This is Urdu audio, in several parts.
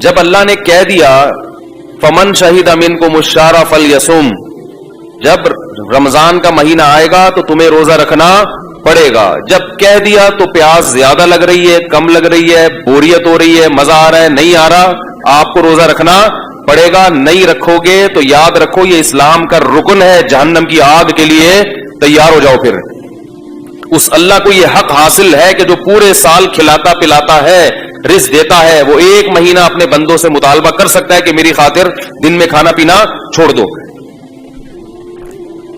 جب اللہ نے کہہ دیا فمن شہد منکم الشہر فلیصم، جب رمضان کا مہینہ آئے گا تو تمہیں روزہ رکھنا پڑے گا. جب کہہ دیا تو پیاس زیادہ لگ رہی ہے، کم لگ رہی ہے، بوریت ہو رہی ہے، مزہ آ رہا ہے، نہیں آ رہا، آپ کو روزہ رکھنا پڑے گا. نہیں رکھو گے تو یاد رکھو یہ اسلام کا رکن ہے، جہنم کی آگ کے لیے تیار ہو جاؤ. پھر اس اللہ کو یہ حق حاصل ہے کہ جو پورے سال کھلاتا پلاتا ہے، رزق دیتا ہے، وہ ایک مہینہ اپنے بندوں سے مطالبہ کر سکتا ہے کہ میری خاطر دن میں کھانا پینا چھوڑ دو.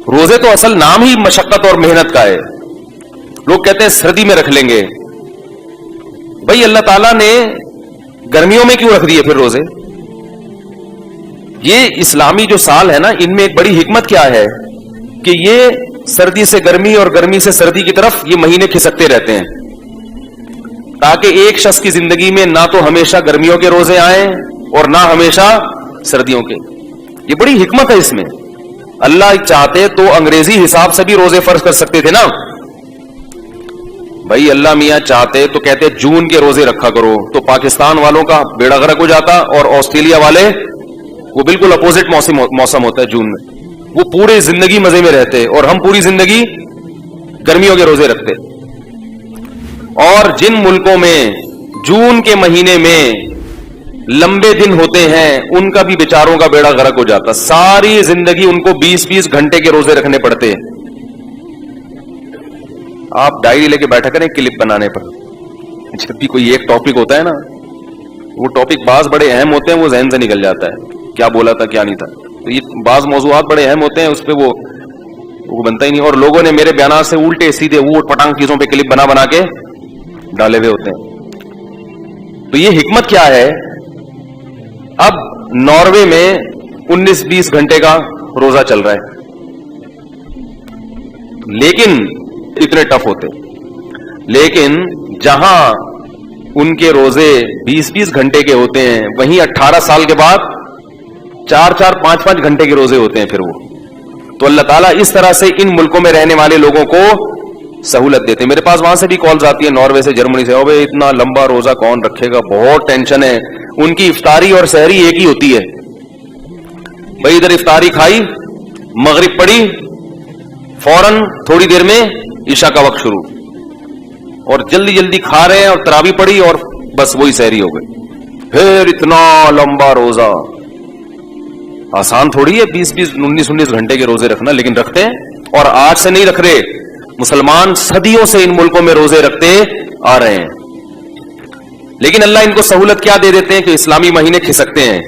روزے تو اصل نام ہی مشقت اور محنت کا ہے. لوگ کہتے ہیں سردی میں رکھ لیں گے. بھائی اللہ تعالیٰ نے گرمیوں میں کیوں رکھ دیے پھر روزے؟ یہ اسلامی جو سال ہے نا، ان میں ایک بڑی حکمت کیا ہے کہ یہ سردی سے گرمی اور گرمی سے سردی کی طرف یہ مہینے کھسکتے رہتے ہیں، تاکہ ایک شخص کی زندگی میں نہ تو ہمیشہ گرمیوں کے روزے آئیں اور نہ ہمیشہ سردیوں کے. یہ بڑی حکمت ہے اس میں. اللہ چاہتے تو انگریزی حساب سے بھی روزے فرض کر سکتے تھے نا. بھائی اللہ میاں چاہتے تو کہتے جون کے روزے رکھا کرو، تو پاکستان والوں کا بیڑا غرق ہو جاتا، اور آسٹریلیا والے وہ بالکل اپوزٹ موسم ہوتا ہے جون میں، وہ پورے زندگی مزے میں رہتے، اور ہم پوری زندگی گرمیوں کے روزے رکھتے. اور جن ملکوں میں جون کے مہینے میں لمبے دن ہوتے ہیں ان کا بھی بیچاروں کا بیڑا غرق ہو جاتا، ساری زندگی ان کو 20-20 گھنٹے کے روزے رکھنے پڑتے. آپ ڈائری لے کے بیٹھا کریں کلپ بنانے پر، جب بھی کوئی ایک ٹاپک ہوتا ہے نا، وہ ٹاپک بعض بڑے اہم ہوتے ہیں، وہ ذہن سے نکل جاتا ہے کیا بولا تھا کیا نہیں تھا. تو یہ بعض موضوعات بڑے اہم ہوتے ہیں، اس پہ وہ بنتا ہی نہیں. اور لوگوں نے میرے بیانات سے الٹے سیدھے اوٹ پٹانگ چیزوں پہ کلپ بنا کے ڈالے ہوئے ہوتے ہیں. تو یہ حکمت کیا ہے؟ اب ناروے میں 19-20 گھنٹے کا روزہ چل رہا ہے، لیکن اتنے ٹف ہوتے. لیکن جہاں ان کے روزے 20-20 گھنٹے کے ہوتے ہیں، وہیں 18 سال کے بعد 4-4 5-5 گھنٹے کے روزے ہوتے ہیں پھر وہ. تو اللہ تعالیٰ اس طرح سے ان ملکوں میں رہنے والے لوگوں کو سہولت دیتے. میرے پاس وہاں سے بھی کالز آتی ہیں، ناروے سے، جرمنی سے، اوے اتنا لمبا روزہ کون رکھے گا، بہت ٹینشن ہے. ان کی افطاری اور سحری ایک ہی ہوتی ہے. بھائی ادھر افطاری کھائی، مغرب پڑی، فوراً تھوڑی دیر میں عشاء کا وقت شروع، اور جلدی جلدی کھا رہے ہیں، اور تراویح پڑی اور بس وہی سحری ہو گئی. پھر اتنا لمبا روزہ آسان تھوڑی ہے 20-20 19-19 گھنٹے کے روزے رکھنا، لیکن رکھتے ہیں. اور آج سے نہیں رکھ رہے، مسلمان صدیوں سے ان ملکوں میں روزے رکھتے آ رہے ہیں. لیکن اللہ ان کو سہولت کیا دے دیتے ہیں کہ اسلامی مہینے کھسکتے ہیں.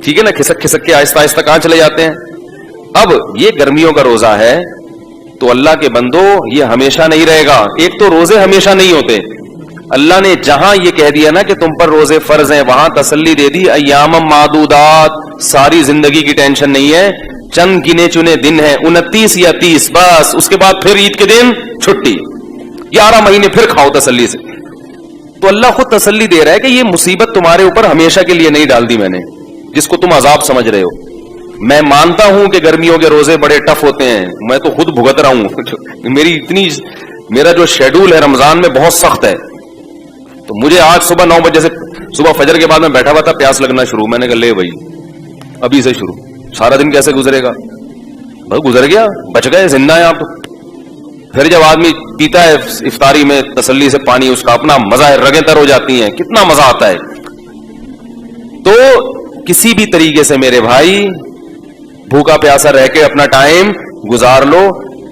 ٹھیک ہے نا، کھسک کھسک کے آہستہ آہستہ کہاں چلے جاتے ہیں. اب یہ گرمیوں کا روزہ ہے تو اللہ کے بندو یہ ہمیشہ نہیں رہے گا. ایک تو روزے ہمیشہ نہیں ہوتے. اللہ نے جہاں یہ کہہ دیا نا کہ تم پر روزے فرض ہیں، وہاں تسلی دے دی ایام معدودات، ساری زندگی کی ٹینشن نہیں ہے، چند گنے چنے دن ہیں، 29 یا 30، بس اس کے بعد پھر عید کے دن چھٹی، 11 مہینے پھر کھاؤ تسلی سے. تو اللہ خود تسلی دے رہا ہے کہ یہ مصیبت تمہارے اوپر ہمیشہ کے لیے نہیں ڈال دی میں نے، جس کو تم عذاب سمجھ رہے ہو. میں مانتا ہوں کہ گرمیوں کے روزے بڑے ٹف ہوتے ہیں، میں تو خود بھگت رہا ہوں. میرا جو شیڈول ہے رمضان میں بہت سخت ہے. تو مجھے آج صبح 9 بجے سے، صبح فجر کے بعد میں بیٹھا ہوا تھا، پیاس لگنا شروع. میں نے کہا لے بھائی ابھی سے شروع، سارا دن کیسے گزرے گا؟ بھائی گزر گیا، بچ گئے، زندہ ہیں آپ. پھر جب آدمی پیتا ہے افطاری میں تسلی سے پانی، اس کا اپنا مزہ ہے، رگیں تر ہو جاتی ہیں، کتنا مزہ آتا ہے. تو کسی بھی طریقے سے میرے بھائی بھوکا پیاسا رہ کے اپنا ٹائم گزار لو.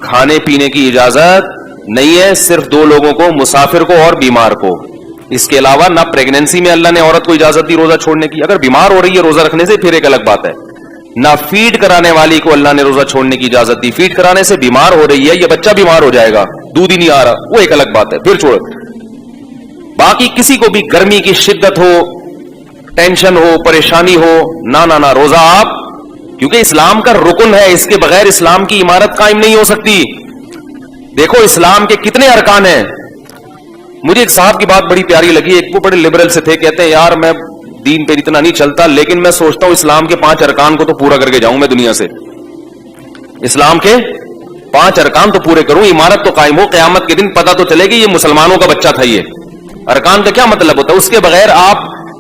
کھانے پینے کی اجازت نہیں ہے، صرف 2 لوگوں کو، مسافر کو اور بیمار کو. اس کے علاوہ نہ پریگنینسی میں اللہ نے عورت کو اجازت دی روزہ چھوڑنے کی، اگر بیمار ہو رہی ہے روزہ رکھنے سے پھر ایک الگ بات ہے. نہ فیڈ کرانے والی کو اللہ نے روزہ چھوڑنے کی اجازت دی، فیڈ کرانے سے بیمار ہو رہی ہے، یہ بچہ بیمار ہو جائے گا، دودھ ہی نہیں آ رہا، وہ ایک الگ بات ہے، پھر چھوڑ. باقی کسی کو بھی گرمی کی شدت ہو، ٹینشن ہو، پریشانی ہو، نہ روزہ آپ، کیونکہ اسلام کا رکن ہے، اس کے بغیر اسلام کی عمارت قائم نہیں ہو سکتی. دیکھو اسلام کے کتنے ارکان ہیں. مجھے ایک صاحب کی بات بڑی پیاری لگی، ایک وہ بڑے لبرل سے تھے، کہتے ہیں یار میں دین پہ اتنا نہیں چلتا، لیکن میں سوچتا ہوں اسلام کے 5 ارکان کو تو پورا کر کے جاؤں میں دنیا سے. اسلام کے 5 ارکان تو پورے کروں، عمارت تو قائم ہو، قیامت کے دن پتہ تو چلے گی یہ مسلمانوں کا بچہ تھا. یہ ارکان کا کیا مطلب ہوتا ہے؟ اس کے بغیر آپ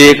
1।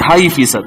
2.5%,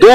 2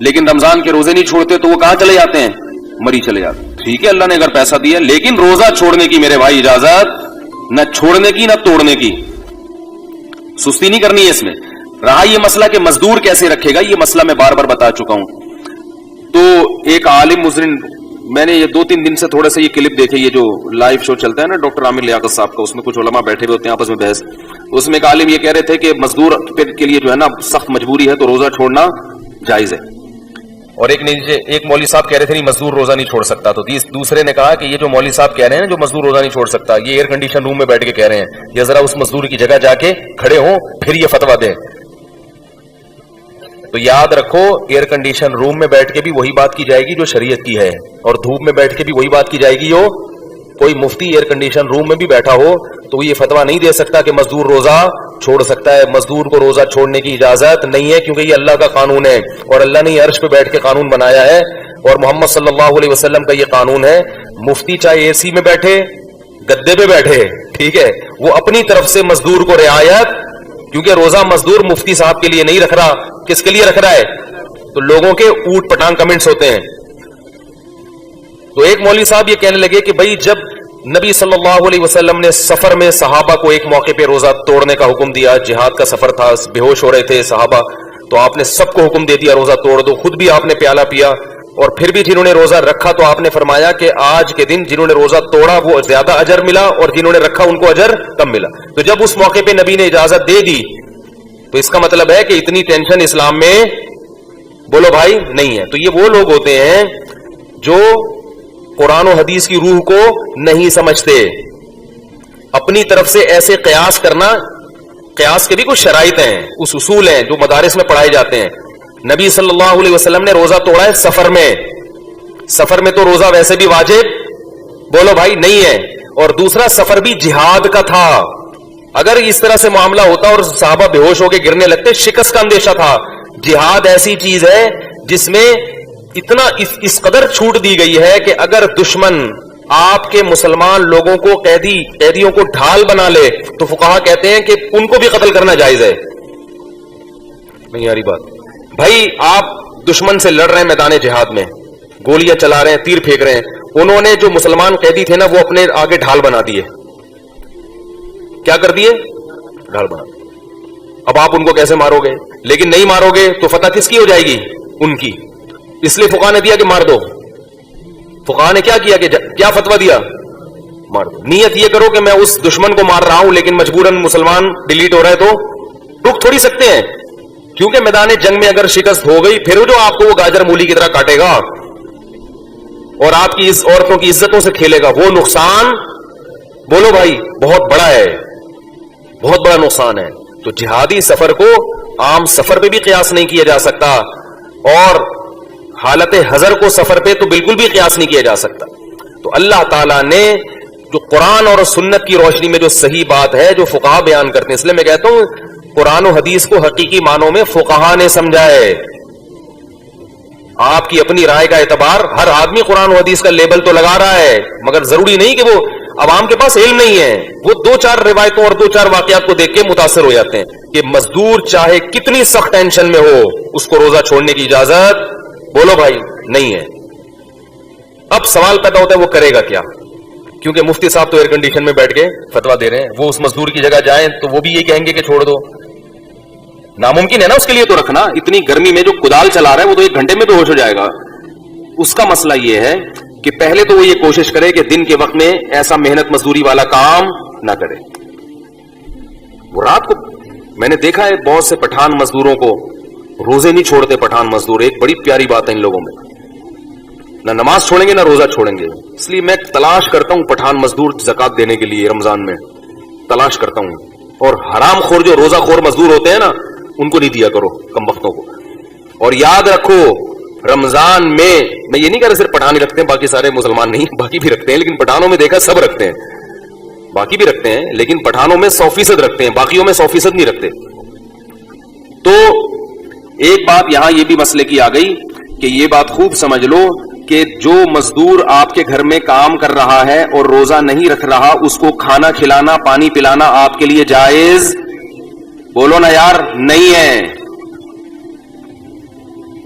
لیکن رمضان کے روزے نہیں چھوڑتے تو وہ کہاں چلے جاتے ہیں؟ مری چلے جاتے ہیں. ٹھیک ہے اللہ نے اگر پیسہ دیا, لیکن روزہ چھوڑنے کی میرے بھائی اجازت نہ چھوڑنے کی نہ توڑنے کی, سستی نہیں کرنی ہے اس میں. رہا یہ مسئلہ کہ مزدور کیسے رکھے گا, یہ مسئلہ میں بار بار بتا چکا ہوں. تو ایک عالم مزرن, میں نے یہ 2-3 دن سے تھوڑا سا یہ کلپ دیکھے, یہ جو لائیو شو چلتا ہے نا ڈاکٹر عامر لیاقت صاحب کا, اس میں کچھ علماء بیٹھے ہوئے ہوتے ہیں آپس میں بحث. اس میں ایک عالم یہ کہہ رہے تھے کہ مزدور کے لیے جو ہے نا سخت مجبوری ہے تو روزہ چھوڑنا جائز ہے. اور ایک مولوی صاحب کہہ رہے تھے نہیں مزدور روزہ نہیں چھوڑ سکتا. تو دوسرے نے کہا کہ یہ جو مولوی صاحب کہہ رہے ہیں نا جو مزدور روزہ نہیں چھوڑ سکتا, یہ ایئر کنڈیشن روم میں بیٹھ کے کہہ رہے ہیں, یا ذرا اس مزدور کی جگہ جا کے کھڑے ہوں پھر یہ فتویٰ دیں. تو یاد رکھو ایئر کنڈیشن روم میں بیٹھ کے بھی وہی بات کی جائے گی جو شریعت کی ہے, اور دھوپ میں بیٹھ کے بھی وہی بات کی جائے گی. کوئی مفتی ایئر کنڈیشن روم میں بھی بیٹھا ہو تو یہ فتویٰ نہیں دے سکتا کہ مزدور روزہ چھوڑ سکتا ہے. مزدور کو روزہ چھوڑنے کی اجازت نہیں ہے, کیونکہ یہ اللہ کا قانون ہے, اور اللہ نے یہ عرش پہ بیٹھ کے قانون بنایا ہے, اور محمد صلی اللہ علیہ وسلم کا یہ قانون ہے. مفتی چاہے اے سی میں بیٹھے, گدے پہ بیٹھے, ٹھیک ہے, وہ اپنی طرف سے مزدور کو رعایت, کیونکہ روزہ مزدور مفتی صاحب کے لیے نہیں رکھ رہا, کس کے لیے رکھ رہا ہے؟ تو لوگوں کے اوٹ پٹانگ کمنٹس ہوتے ہیں. تو ایک مولوی صاحب یہ کہنے لگے کہ بھائی جب نبی صلی اللہ علیہ وسلم نے سفر میں صحابہ کو ایک موقع پہ روزہ توڑنے کا حکم دیا, جہاد کا سفر تھا, بے ہوش ہو رہے تھے صحابہ, تو آپ نے سب کو حکم دے دیا روزہ توڑ دو, خود بھی آپ نے پیالہ پیا, اور پھر بھی جنہوں نے روزہ رکھا تو آپ نے فرمایا کہ آج کے دن جنہوں نے روزہ توڑا وہ زیادہ اجر ملا, اور جنہوں نے رکھا ان کو اجر کم ملا. تو جب اس موقع پہ نبی نے اجازت دے دی تو اس کا مطلب ہے کہ اتنی ٹینشن اسلام میں بولو بھائی نہیں ہے. تو یہ وہ لوگ ہوتے ہیں جو قرآن و حدیث کی روح کو نہیں سمجھتے. اپنی طرف سے ایسے قیاس کرنا, قیاس کے بھی کچھ شرائط ہیں, اس اصول ہیں جو مدارس میں پڑھائے جاتے ہیں. نبی صلی اللہ علیہ وسلم نے روزہ توڑا ہے سفر میں, سفر میں تو روزہ ویسے بھی واجب بولو بھائی نہیں ہے, اور دوسرا سفر بھی جہاد کا تھا. اگر اس طرح سے معاملہ ہوتا اور صحابہ بے ہوش ہو کے گرنے لگتے, شکست کا اندیشہ تھا. جہاد ایسی چیز ہے جس میں اتنا اس قدر چھوٹ دی گئی ہے کہ اگر دشمن آپ کے مسلمان لوگوں کو قیدیوں کو ڈھال بنا لے تو فقہا کہتے ہیں کہ ان کو بھی قتل کرنا جائز ہے. نہیں یاری بات بھائی, آپ دشمن سے لڑ رہے ہیں میدان جہاد میں, گولیاں چلا رہے ہیں, تیر پھینک رہے ہیں, انہوں نے جو مسلمان قیدی تھے نا وہ اپنے آگے ڈھال بنا دیے. کیا کر دیے؟ ڈھال بنا. اب آپ ان کو کیسے مارو گے؟ لیکن نہیں مارو گے تو فتح کس کی ہو جائے گی؟ ان کی. اس لیے فقہا نے دیا کہ مار دو. فقہا نے کیا کیا کہ کیا فتویٰ دیا؟ مار دو. نیت یہ کرو کہ میں اس دشمن کو مار رہا ہوں لیکن مجبوراً مسلمان ڈیلیٹ ہو رہا ہے تو رک تھوڑی سکتے ہیں, کیونکہ میدان جنگ میں اگر شکست ہو گئی پھر جو آپ کو وہ گاجر مولی کی طرح کاٹے گا اور آپ کی اس عورتوں کی عزتوں سے کھیلے گا, وہ نقصان بولو بھائی بہت بڑا ہے, بہت بڑا نقصان ہے. تو جہادی سفر کو عام سفر پہ بھی قیاس نہیں کیا جا سکتا, اور حالت حضر کو سفر پہ تو بالکل بھی قیاس نہیں کیا جا سکتا. تو اللہ تعالیٰ نے جو قرآن اور سنت کی روشنی میں جو صحیح بات ہے جو فقہا بیان کرتے ہیں, اس لیے میں کہتا ہوں قرآن و حدیث کو حقیقی معنوں میں فقہا نے سمجھا ہے. آپ کی اپنی رائے کا اعتبار, ہر آدمی قرآن و حدیث کا لیبل تو لگا رہا ہے, مگر ضروری نہیں کہ وہ عوام کے پاس علم نہیں ہے, وہ 2-4 روایتوں اور 2-4 واقعات کو دیکھ کے متاثر ہو جاتے ہیں کہ مزدور چاہے کتنی سخت ٹینشن میں ہو اس کو روزہ چھوڑنے کی اجازت بولو بھائی نہیں ہے. اب سوال پیدا ہوتا ہے وہ کرے گا کیا, کیونکہ مفتی صاحب تو ایئر کنڈیشن میں بیٹھ کے فتویٰ دے رہے ہیں, وہ اس مزدور کی جگہ جائیں تو وہ بھی یہ کہیں گے کہ چھوڑ دو. ناممکن ہے نا اس کے لیے تو رکھنا. اتنی گرمی میں جو کدال چلا رہا ہے وہ تو 1 گھنٹے میں بے ہوش ہو جائے گا. اس کا مسئلہ یہ ہے کہ پہلے تو وہ یہ کوشش کرے کہ دن کے وقت میں ایسا محنت مزدوری والا کام نہ کرے. وہ رات کو میں نے دیکھا ہے بہت سے پٹھان مزدوروں کو روزے نہیں چھوڑتے. پٹھان مزدور ایک بڑی پیاری بات ہے ان لوگوں میں, نہ نماز چھوڑیں گے نہ روزہ چھوڑیں گے. اس لیے میں تلاش کرتا ہوں پٹھان مزدور زکات دینے کے لیے رمضان میں تلاش کرتا ہوں, اور حرام خور جو روزہ خور مزدور ہوتے ہیں نا ان کو نہیں دیا کرو کم وقتوں کو. اور یاد رکھو رمضان میں میں یہ نہیں کہہ رہا صرف پٹھان ہی رکھتے ہیں باقی سارے مسلمان نہیں, باقی بھی رکھتے ہیں, لیکن پٹھانوں میں دیکھا سب رکھتے ہیں, باقی بھی رکھتے ہیں لیکن پٹھانوں میں 100% رکھتے ہیں, باقیوں میں 100% نہیں رکھتے. تو ایک بات یہاں یہ بھی مسئلے کی آ گئی کہ یہ بات خوب سمجھ لو کہ جو مزدور آپ کے گھر میں کام کر رہا ہے اور روزہ نہیں رکھ رہا, اس کو کھانا کھلانا پانی پلانا آپ کے لیے جائز بولو نا یار نہیں ہے.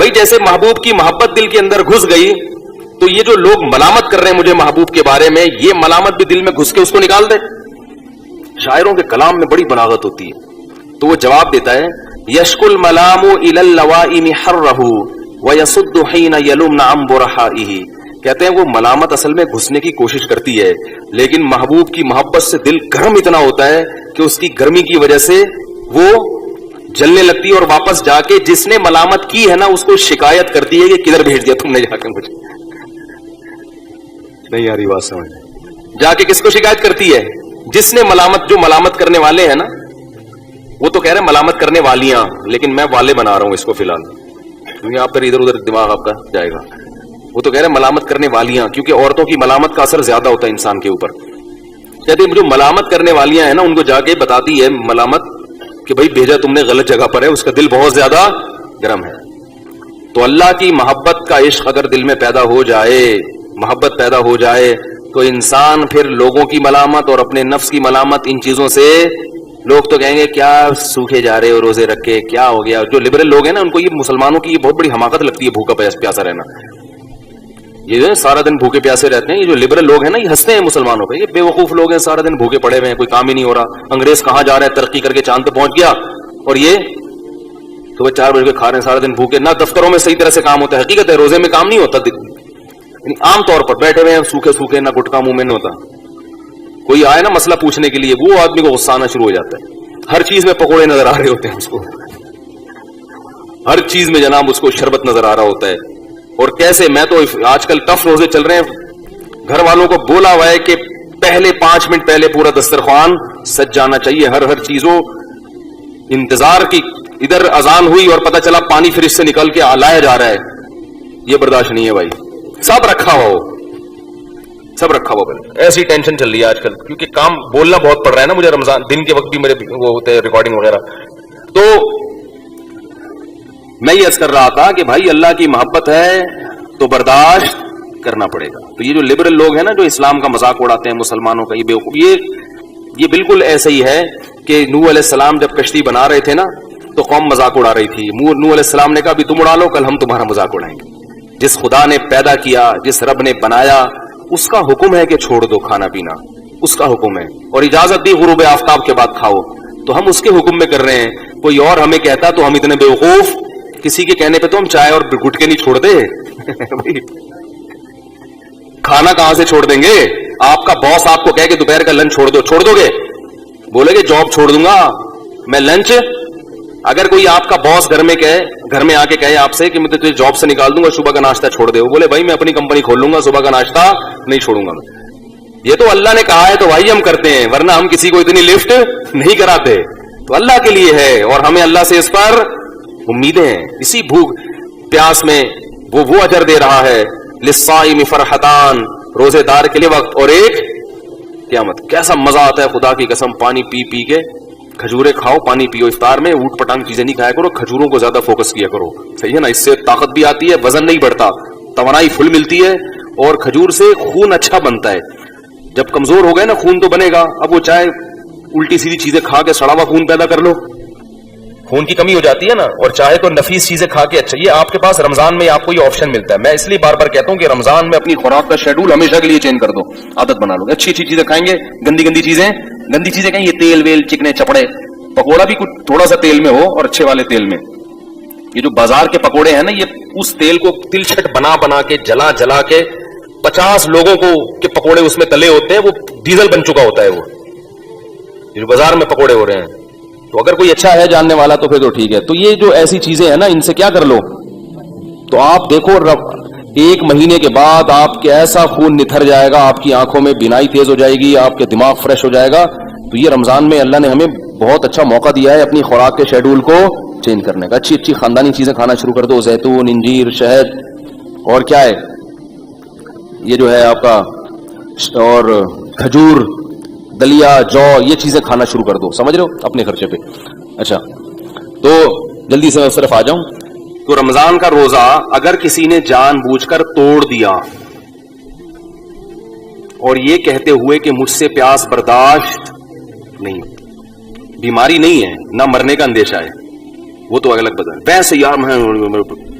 بھائی جیسے محبوب کی محبت دل کے اندر گھس گئی تو یہ جو لوگ ملامت کر رہے ہیں مجھے محبوب کے بارے میں، یہ ملامت بھی دل میں گھس کے اس کو نکال دے. شاعروں کے کلام میں بڑی بلاغت ہوتی ہے. تو وہ جواب دیتا ہے یشک الملام الی اللوائم حرہ ویصد حین یلمن عن برحائہ. کہتے ہیں وہ ملامت اصل میں گھسنے کی کوشش کرتی ہے، لیکن محبوب کی محبت سے دل گرم اتنا ہوتا ہے کہ اس کی گرمی کی وجہ سے وہ جلنے لگتی ہے، اور واپس جا کے جس نے ملامت کی ہے نا اس کو شکایت کرتی ہے کہ کدھر بھیج دیا تم نے جا کے مجھے. نہیں آ رہی بات سمجھ؟ جا کے کس کو شکایت کرتی ہے؟ جس نے ملامت، جو ملامت کرنے والے ہیں نا، وہ تو کہہ رہے ہیں ملامت کرنے والیاں، لیکن میں والے بنا رہا ہوں اس کو فی الحال، کیونکہ آپ پھر ادھر ادھر دماغ آپ کا جائے گا. وہ تو کہہ رہے ہیں ملامت کرنے والیاں، کیونکہ عورتوں کی ملامت کا اثر زیادہ ہوتا ہے انسان کے اوپر. کہتے ہیں جو ملامت کرنے والیاں ہیں نا ان کو جا کے بتاتی ہے ملامت کہ بھائی بھیجا تم نے غلط جگہ پر ہے، اس کا دل بہت زیادہ گرم ہے. تو اللہ کی محبت کا عشق اگر دل میں پیدا ہو جائے، محبت پیدا ہو جائے، تو انسان پھر لوگوں کی ملامت اور اپنے نفس کی ملامت، ان چیزوں سے لوگ تو کہیں گے کیا سوکھے جا رہے ہو روزے رکھ کے، کیا ہو گیا. جو لبرل لوگ ہیں نا ان کو یہ مسلمانوں کی یہ بہت بڑی حماقت لگتی ہے، بھوکا پیاسا رہنا. یہ جو سارا دن بھوکے پیاسے رہتے ہیں، یہ جو لبرل لوگ ہیں نا یہ ہنستے ہیں مسلمانوں پہ. یہ بے وقوف لوگ ہیں، سارا دن بھوکے پڑے ہوئے ہیں، کوئی کام ہی نہیں ہو رہا. انگریز کہاں جا رہا ہے، ترقی کر کے چاند پہ پہنچ گیا، اور یہ صبح 4 بجے کھا رہے ہیں، سارا دن بھوکے. نہ دفتروں میں صحیح طرح سے کام ہوتا ہے. حقیقت ہے روزے میں کام نہیں ہوتا، یعنی عام طور پر بیٹھے ہوئے ہیں سوکھے سوکھے، نہ گٹکا منہ میں نہیں ہوتا. کوئی آئے نا مسئلہ پوچھنے کے لیے، وہ آدمی کو غصہ آنا شروع ہو جاتا ہے. ہر چیز میں پکوڑے نظر آ رہے ہوتے ہیں اس کو، ہر چیز میں جناب اس کو شربت نظر آ رہا ہوتا ہے. اور کیسے، میں تو آج کل ٹف روزے چل رہے ہیں، گھر والوں کو بولا ہوا ہے کہ پہلے 5 منٹ پہلے پورا دسترخوان سج جانا چاہیے. ہر چیزوں انتظار کی، ادھر اذان ہوئی اور پتہ چلا پانی فریج سے نکل کے لایا جا رہا ہے، یہ برداشت نہیں ہے بھائی. سب رکھا ہوا ہو، سب رکھا ہوا. ایسی ٹینشن چل رہی ہے آج کل، کیونکہ کام بولنا بہت پڑ رہا ہے نا مجھے. رمضان دن کے وقت بھی میرے وہ ہوتے ہیں ریکارڈنگ وغیرہ. تو میں یہ عرض کر رہا تھا کہ بھائی اللہ کی محبت ہے تو برداشت کرنا پڑے گا. تو یہ جو لبرل لوگ ہیں نا جو اسلام کا مذاق اڑاتے ہیں مسلمانوں کا، یہ بیوقوف، یہ بالکل ایسے ہی ہے کہ نوح علیہ السلام جب کشتی بنا رہے تھے نا تو قوم مذاق اڑا رہی تھی. نوح علیہ السلام نے کہا بھی تم اڑا لو، کل ہم تمہارا مذاق اڑائیں گے. جس خدا نے پیدا کیا، جس رب نے بنایا، اس کا حکم ہے کہ چھوڑ دو کھانا پینا، اس کا حکم ہے. اور اجازت دی غروب آفتاب کے بعد کھاؤ، تو ہم اس کے حکم میں کر رہے ہیں. کوئی اور ہمیں کہتا تو ہم اتنے بیوقوف، کسی کے کہنے پہ تو ہم چائے اور گٹکے نہیں چھوڑتے. کھانا کہاں سے چھوڑ دیں گے؟ آپ کا باس آپ کو کہے کہ دوپہر کا لنچ چھوڑ دو، چھوڑ دو گے؟ بولے گے جاب چھوڑ دوں گا میں، لنچ. اگر کوئی آپ کا باس گھر میں آ کے کہے آپ سے کہ میں تجھے جاب سے نکال دوں گا، صبح کا ناشتہ چھوڑ دے، وہ بولے بھائی میں اپنی کمپنی کھول لوں گا، صبح کا ناشتہ نہیں چھوڑوں گا میں. یہ تو اللہ نے کہا ہے تو بھائی ہم کرتے ہیں، ورنہ ہم کسی کو اتنی لفٹ نہیں کراتے. تو اللہ کے لیے ہے اور ہمیں اللہ سے اس پر امیدیں ہیں. اسی بھوک پیاس میں وہ اجر دے رہا ہے. للصائم فرحتان، روزے دار کے لیے وقت اور ایک قیامت. کیسا مزہ آتا ہے خدا کی قسم، پانی پی پی کے. کھجورے کھاؤ، پانی پیو. افطار میں اوٹ پٹانگ چیزیں نہیں کھایا کرو، کھجوروں کو زیادہ فوکس کیا کرو، صحیح ہے نا؟ اس سے طاقت بھی آتی ہے، وزن نہیں بڑھتا، توانائی فل ملتی ہے، اور کھجور سے خون اچھا بنتا ہے. جب کمزور ہو گئے نا خون تو بنے گا. اب وہ چاہے الٹی سیدھی چیزیں کھا کے سڑا ہوا خون پیدا کر لو، خون کی کمی ہو جاتی ہے نا. اور چاہے تو نفیس چیزیں کھا کے اچھا. یہ آپ کے پاس رمضان میں آپ کو یہ آپشن ملتا ہے. میں اس لیے بار بار کہتا ہوں کہ رمضان میں اپنی خوراک کا شیڈول ہمیشہ کے لیے چینج کر دو، عادت بنا لو. اچھی چیزیں کھائیں گے، گندی چیزیں کہیں، یہ تیل ویل چکنے چپڑے، پکوڑا بھی کچھ تھوڑا سا تیل میں ہو اور اچھے والے تیل میں. یہ جو بازار کے پکوڑے ہیں نا، یہ اس تیل کو تل چھٹ بنا کے جلا کے 50 لوگوں کو کے پکوڑے اس میں تلے ہوتے ہیں، وہ ڈیزل بن چکا ہوتا ہے. وہ جو بازار میں پکوڑے ہو رہے ہیں، تو اگر کوئی اچھا ہے جاننے والا تو پھر تو ٹھیک ہے. تو یہ جو ایسی چیزیں ہیں نا، ان سے کیا کر لو. تو آپ دیکھو 1 مہینے کے بعد آپ کے ایسا خون نتھر جائے گا، آپ کی آنکھوں میں بینائی تیز ہو جائے گی، آپ کے دماغ فریش ہو جائے گا. تو یہ رمضان میں اللہ نے ہمیں بہت اچھا موقع دیا ہے اپنی خوراک کے شیڈول کو چینج کرنے کا. اچھی خاندانی چیزیں کھانا شروع کر دو، زیتون، انجیر، شہد، اور کیا ہے یہ جو ہے آپ کا، اور کھجور، دلیا، جو، یہ چیزیں کھانا شروع کر دو. سمجھ رہے ہو؟ اپنے خرچے پہ. اچھا تو جلدی سے میں اس طرف آ جاؤں. تو رمضان کا روزہ اگر کسی نے جان بوجھ کر توڑ دیا اور یہ کہتے ہوئے کہ مجھ سے پیاس برداشت نہیں، بیماری نہیں ہے، نہ مرنے کا اندیشہ ہے، وہ تو الگ بدن. ویسے یار میں